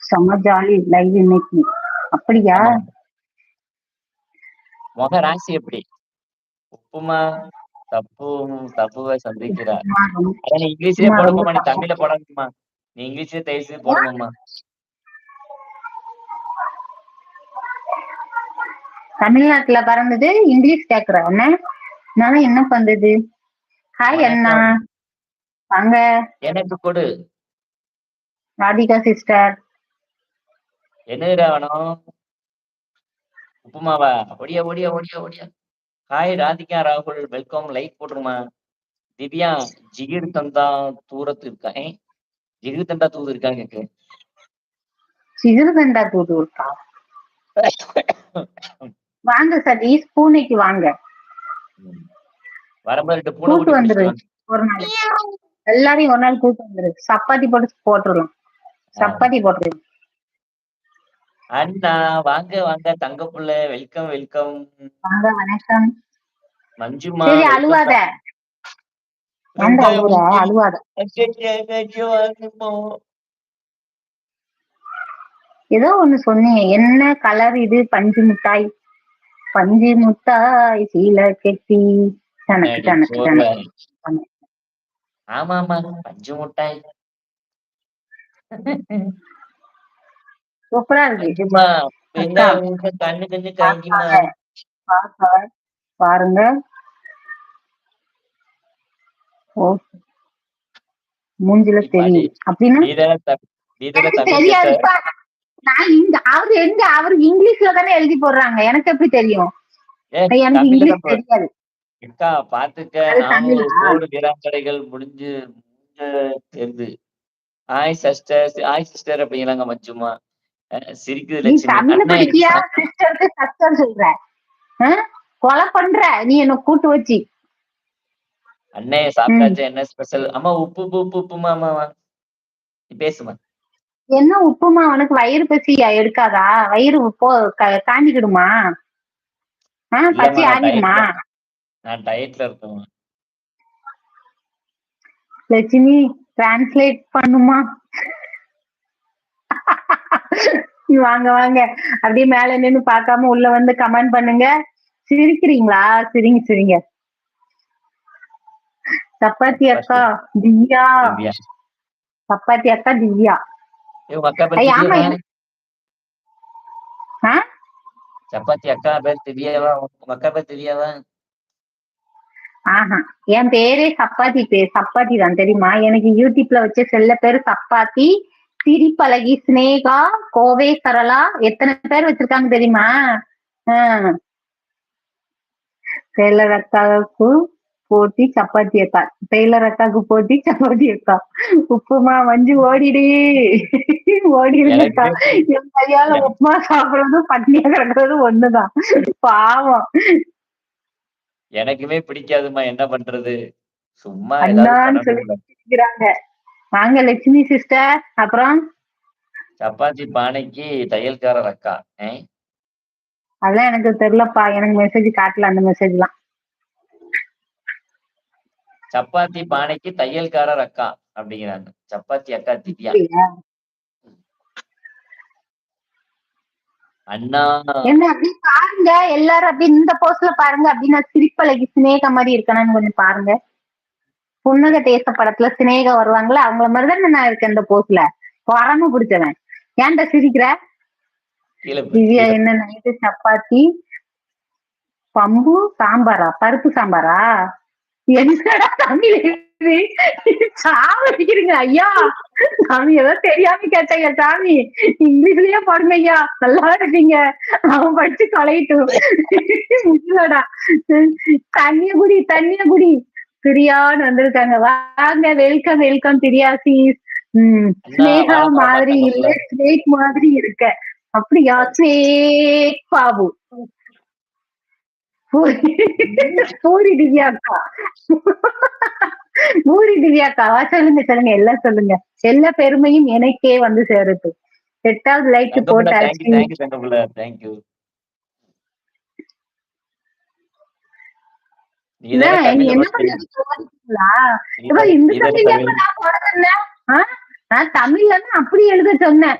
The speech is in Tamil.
செம்ம ஜாலி லைவ் இன்னைக்கு. அப்படியா? ஆமா. முக ராசி எப்படி? உப்புமா தப்புவ சந்திக்கிறார். அத நீ இங்கிலீஷ்லயே உப்புமா ரொம்ப போடுமாமா, நீ தப்பா. தமிழ்ல போடாதம்மா. நீ இங்கிலீஷ்லயே தயவு செய்து போடுமாமா. தமிழ்நாட்டுல பிறந்தது இங்கிலீஷ் கேக்குற என்ன? நான் என்ன பண்றது? ஹாய் அண்ணா. வணக்கம். வாங்க. எனக்கு கொடு. ராதிகா சிஸ்டர். என்னதுடா வேணும்? உப்புமாவா? ஒடியா ஒடியா ஒடியா ஒடியா. ஹாய் ராதிகா ராகுல், வெல்கம். லைக் போட்டுருமா. திவ்யா, ஜிகிர் தந்தா தூரத்து இருக்கா? ஜிகிர் தண்டா தூது இருக்கான்னு கேக்கு. சிகிருதண்டா தூது இருக்கா? வாங்க சதீஷ், பூனைக்கு வாங்க. வரும்போது 2 பூனை கூட்டு குட்டி வந்துரு பிடிச்சிட்டு ஒரு நாள். எல்லாரையும் ஒரு நாள் கூட்டு வந்துரு. சப்பாத்தி போட்டுடலாம். சப்பாத்தி போட்டுருலாம். அண்ணா வாங்க வாங்க, தங்க புள்ள, வெல்கம் வெல்கம். வாங்க, வணக்கம். மஞ்சுமா, சரி அழுவாத. ஏன்டா அழுவுற? அழுவாத. ஏதோ ஒண்ணு சொன்னீங்க. என்ன கலர் இது? பஞ்சு மிட்டாய். பஞ்சு முட்டாய் சீல கெட்டி தனக்கு தனக்கு தனக்கு. ஆமா ஆமா, பஞ்சு முட்டாய். சூப்பரா இருக்கு. மஞ்சுமா, அக்கா, கண்ணு கண்ணு காய்க்குமா. பாருங்க. ஓ, மூஞ்சில தெரியுது அப்படின்னா எனக்கு தெரியாதுப்பா. நான் அவரு இங்கிலீஷ்ல தானே எழுதி போடுறாங்க. எனக்கு எப்படி தெரியும்? எனக்கு இங்கிலீஷ் தெரியாது. அக்கா பாத்துக்க, நானும் கோடு நிறாங்கடைகள் முடிஞ்சு தெரிந்து. ஹாய் சிஸ்டர் அப்படிங்கிறாங்க மஞ்சுமா. சிரிக்குது நீ லட்சுமி. தமிழ் படிக்கியா? சிஸ்டருக்கு சஸ்டர் சொல்ற. கொலை பண்ற நீ என்ன கூட்டு வச்சு. அண்ணே சாப்பிட்டாச்சா? என்ன ஸ்பெஷல்? அம்மா உப்பு உப்பு உப்பு உப்புமா. அம்மாவா நீ பேசுமா. என்ன உப்புமா? உனக்கு வயிறு பசியா? எடுக்காதா? வயிறு காஞ்சிக்கிடுமா? பசி ஆறிடுமா? நான் டயட்ல இருக்கேன். லட்சுமி டிரான்ஸ்லேட் பண்ணுமா? வாங்க வாங்க, அப்படியே மேல நின்னு பார்க்காம உள்ள வந்து கமெண்ட் பண்ணுங்க. சிரிக்கிறீங்களா? சிரிங்க சிரிங்க. சப்பாத்தி அக்கா திவ்யா. சப்பாத்தி அக்கா திவ்யா. ஆமா. சப்பாத்தி அக்கா பேர் திவ்யாவா? உங்க அக்கா பேர் திவ்யாவா? ஆஹா, என் பேரே சப்பாத்தி. சப்பாத்தி தான் தெரியுமா? எனக்கு யூடியூப்ல வச்ச செல்ல பேரு சப்பாத்தி. சிரிப்பழகி, ஸ்னேகா, கோவை சரளா, எத்தனை பேர் வச்சிருக்காங்க தெரியுமா? டெய்லர் அக்காவுக்கு போட்டி சப்பாத்தி அக்கா. டெய்லர் அக்காவுக்கு போட்டி சப்பாத்தி அக்கா. உப்புமா மஞ்சு ஓடிடு. ஓடிடுங்கக்கா. என் கையால உப்புமா சாப்பிடுறதும் பட்னியா கிடக்குறது ஒண்ணுதான். பாவம். எனக்குமே பிடிக்காதுமா, என்ன பண்றது? சும்மா அண்ணான்னு சொல்லி வாங்க லட்சுமி சிஸ்டர். அப்புறம் சப்பாத்தி பானைக்கு தையல்காரர் அக்கா. அதெல்லாம் எனக்கு தெரியலப்பா. எனக்கு மெசேஜ் காட்டல அந்த மெசேஜ் எல்லாம். சப்பாத்தி பானைக்கு தையல்காரர் அக்கா அப்படிங்கிறாங்க. சப்பாத்தி அக்கா திவ்யா. அண்ணா என்ன அப்படி பாருங்க எல்லாரும். அப்படி இந்த போஸ்ட்ல பாருங்க. அப்படின்னா சிரிப்பழகி சினேகா மாதிரி இருக்கணும்னு கொஞ்சம் பாருங்க. புன்னக தேச படத்துல சினேகா வருவாங்களா, அவங்கள மாதிரிதான் நான் இருக்கேன் இந்த போஸ்ட்ல. பொறாம பிடிச்சவன். ஏன்டா சிரிக்கிற? திவ்யா என்ன நைட்டு சப்பாத்தி பம்பு சாம்பாரா? பருப்பு சாம்பாரா? என்னடா தமிழ் சாவடிக்கிறீங்க ஐயா. சாமி ஏதோ தெரியாம கேட்டேங்க சாமி. இங்கிலீஷ்லயே பாருங்க ஐயா, நல்லா இருக்கீங்க. அவன் படிச்சு தொலைட்டும். முச்சலடா. தண்ணிய குடி. பிரியான்னு வந்திருக்காங்க. வாங்க, வெல்கம் வெல்கம் பிரியாசி. ஸ்னேகா மாதிரி இல்ல, ஸ்னேக் மாதிரி இருக்க. அப்படியா? ஸ்னேக் பாபு. பூரி திவ்யாக்கா. பூரி திவ்யாக்காவா? சொல்லுங்க சொல்லுங்க, எல்லாம் சொல்லுங்க. எல்லா பெருமையும் எனக்கே வந்து சேருது. 8வது லைக் போட்டாச்சு. என்ன பண்றீங்களா? இந்த தமிழ்ல நான் போட சொன்னேன். நான் தமிழ்ல அப்படி எழுத சொன்னேன்.